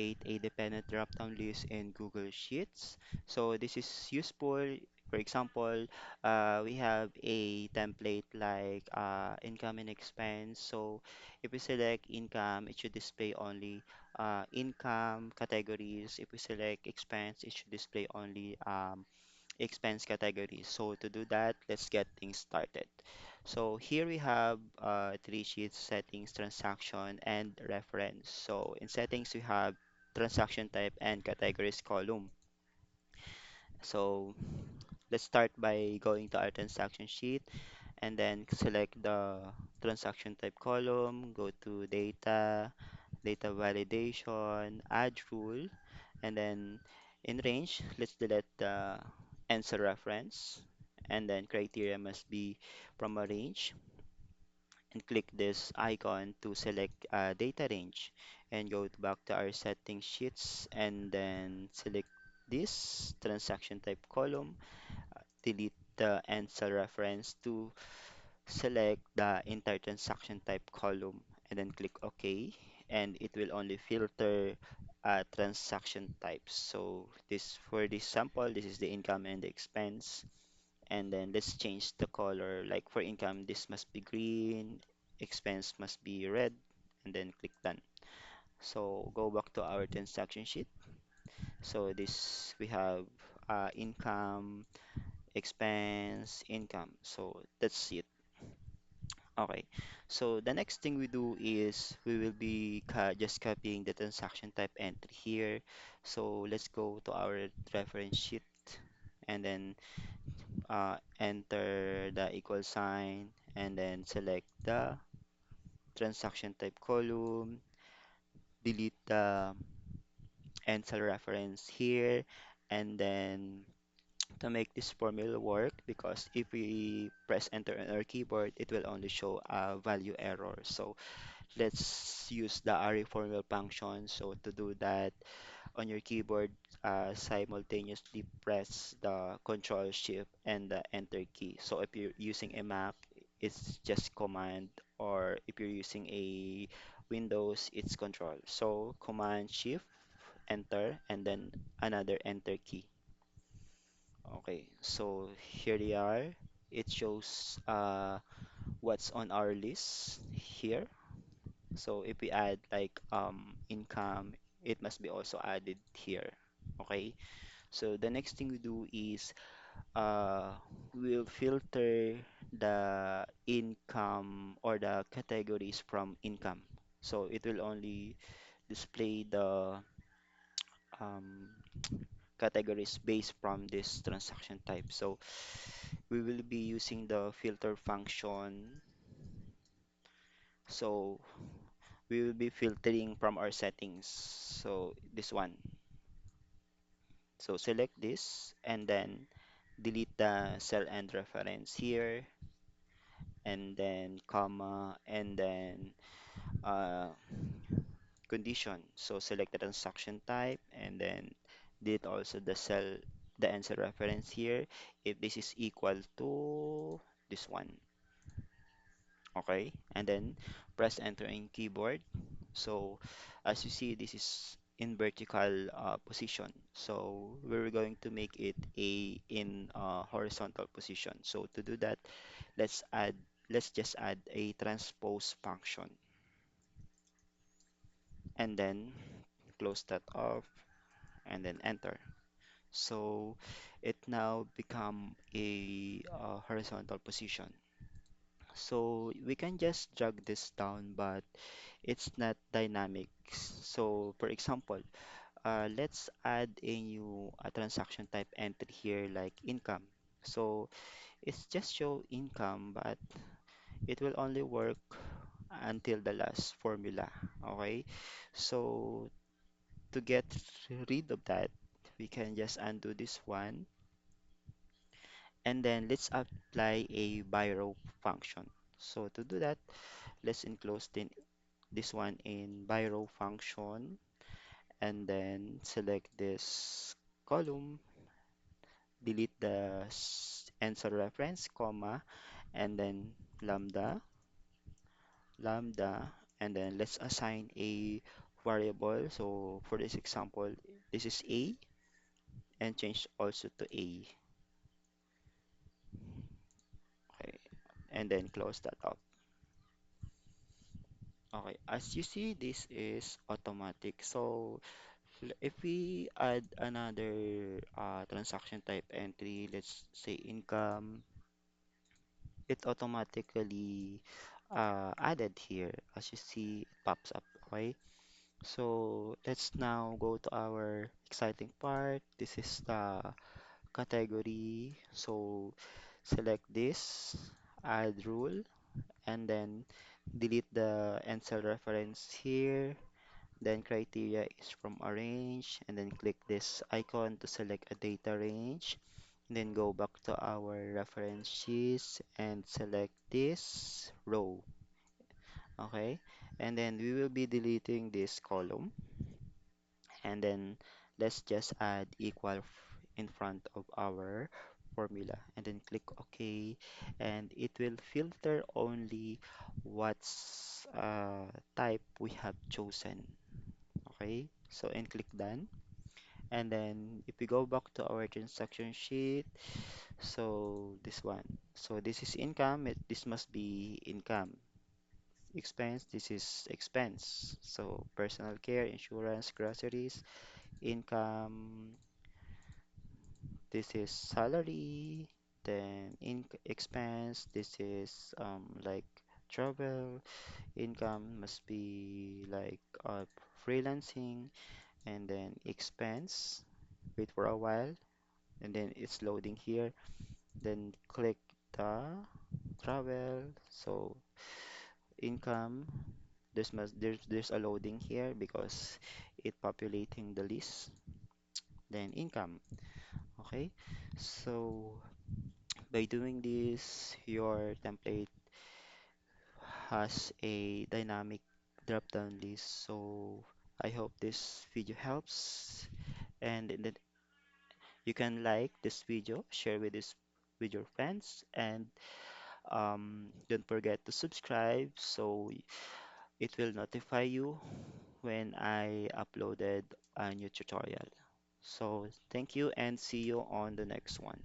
create a dependent drop-down list in Google Sheets. So this is useful. For example, we have a template like income and expense. So if we select income, it should display only income categories. If we select expense, it should display only expense categories. So to do that, let's get things started. So here we have three sheets: settings, transaction, and reference. So in settings, we have transaction type and categories column. So let's start by going to our transaction sheet and then select the transaction type column, go to data, data validation, add rule, and then in range, let's delete the answer reference, and then criteria must be from a range, and click this icon to select data range, and go back to our settings sheets, and then select this transaction type column, delete the answer reference to select the entire transaction type column, and then click OK, and it will only filter transaction types. So this, for this sample, this is the income and the expense, and then let's change the color. Like for income, this must be green, expense must be red, and then click done. So go back to our transaction sheet. So this we have income, expense, income. So that's it. Okay, so the next thing we do is we will be just copying the transaction type entry here. So let's go to our reference sheet and then enter the equal sign and then select the transaction type column, delete the answer reference here, and then to make this formula work, because if we press enter on our keyboard, it will only show a value error. So let's use the array formula function. So to do that, on your keyboard, simultaneously press the Control Shift and the Enter key. So if you're using a Mac, it's just Command, or if you're using a Windows, it's Control. So Command Shift, Enter, and then another Enter key. Okay, so here they are. It shows what's on our list here. So if we add like income, it must be also added here. Okay. So the next thing we do is we'll filter the income or the categories from income. So it will only display the um, categories based from this transaction type. So we will be using the filter function. So we will be filtering from our settings. So this one. So select this and then delete the cell and reference here, and then comma, and then uh, condition. So select the transaction type and then delete also the cell, the answer reference here if this is equal to this one. Okay, and then press enter in keyboard. So as you see, this is in vertical position. So we're going to make it a in horizontal position. So to do that, let's add, let's just add a transpose function and then close that off and then enter. So it now become a horizontal position. So we can just drag this down, but it's not dynamic. So for example, let's add a new transaction type entry here like income. So it's just show income, but it will only work until the last formula. Okay, so to get rid of that, we can just undo this one, and then let's apply a by row function. So to do that, let's enclose this one in by row function, and then select this column, delete the answer reference, comma, and then lambda, lambda, and then let's assign a variable. So for this example, this is A and change also to A. Okay, and then close that up. Okay, as you see, this is automatic. So if we add another transaction type entry, let's say income, it automatically added here. As you see, it pops up. Okay, so let's now go to our exciting part. This is the category. So select this, add rule, and then delete the end cell reference here. Then criteria is from arrange, and then click this icon to select a data range. Then go back to our reference sheets and select this row. Okay, and then we will be deleting this column, and then let's just add equal in front of our formula, and then click OK, and it will filter only what's type we have chosen. Okay, so and click done. And then if we go back to our transaction sheet, so this one, so this is income, this must be income. Expense, this is expense. So personal care, insurance, groceries, income, this is salary, then in expense, this is like travel, income must be like freelancing, and then expense, wait for a while, and then it's loading here, then click the travel, so income, there's a loading here because it populating the list, then income. Okay, so by doing this, your template has a dynamic drop-down list. So I hope this video helps, and then you can like this video, share with your friends, and don't forget to subscribe so it will notify you when I uploaded a new tutorial. So thank you and see you on the next one.